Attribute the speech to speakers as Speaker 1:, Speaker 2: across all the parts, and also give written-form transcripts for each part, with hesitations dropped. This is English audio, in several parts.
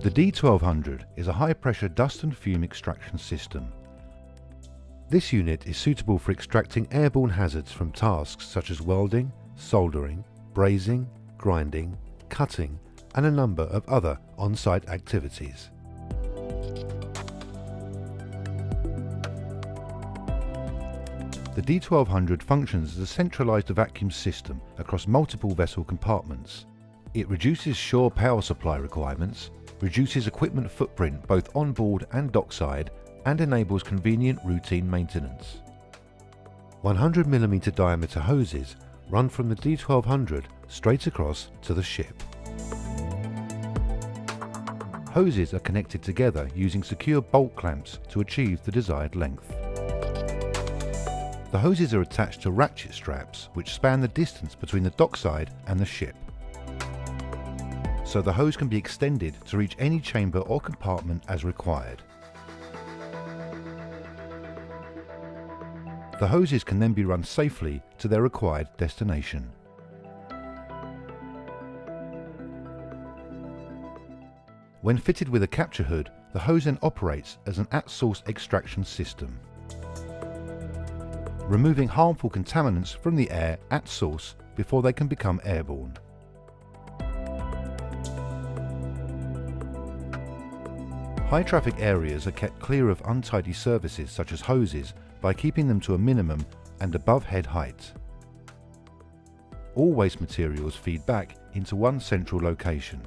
Speaker 1: The D1200 is a high-pressure dust and fume extraction system. This unit is suitable for extracting airborne hazards from tasks such as welding, soldering, brazing, grinding, cutting, and a number of other on-site activities. The D1200 functions as a centralized vacuum system across multiple vessel compartments. It reduces shore power supply requirements, reduces equipment footprint both on board and dockside, and enables convenient routine maintenance. 100mm diameter hoses run from the D1200 straight across to the ship. Hoses are connected together using secure bolt clamps to achieve the desired length. The hoses are attached to ratchet straps which span the distance between the dockside and the ship, so the hose can be extended to reach any chamber or compartment as required. The hoses can then be run safely to their required destination. When fitted with a capture hood, the hose then operates as an at-source extraction system, removing harmful contaminants from the air at source before they can become airborne. High traffic areas are kept clear of untidy surfaces such as hoses by keeping them to a minimum and above head height. All waste materials feed back into one central location.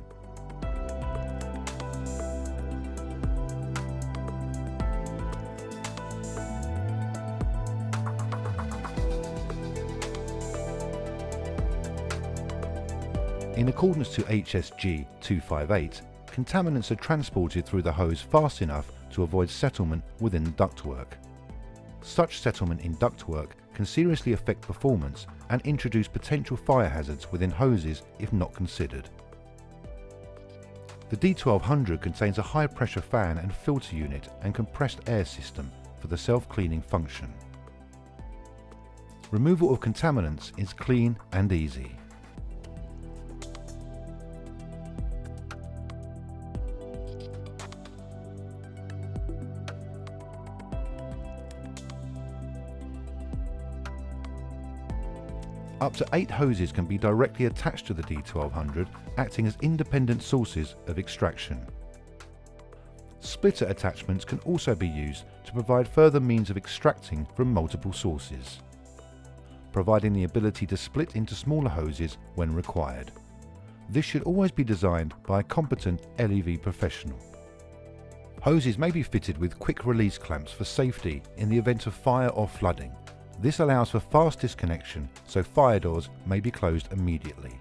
Speaker 1: In accordance to HSG 258, contaminants are transported through the hose fast enough to avoid settlement within the ductwork. Such settlement in ductwork can seriously affect performance and introduce potential fire hazards within hoses if not considered. The D1200 contains a high pressure fan and filter unit and compressed air system for the self-cleaning function. Removal of contaminants is clean and easy. Up to 8 hoses can be directly attached to the D1200, acting as independent sources of extraction. Splitter attachments can also be used to provide further means of extracting from multiple sources, providing the ability to split into smaller hoses when required. This should always be designed by a competent LEV professional. Hoses may be fitted with quick release clamps for safety in the event of fire or flooding. This allows for fast disconnection, so fire doors may be closed immediately.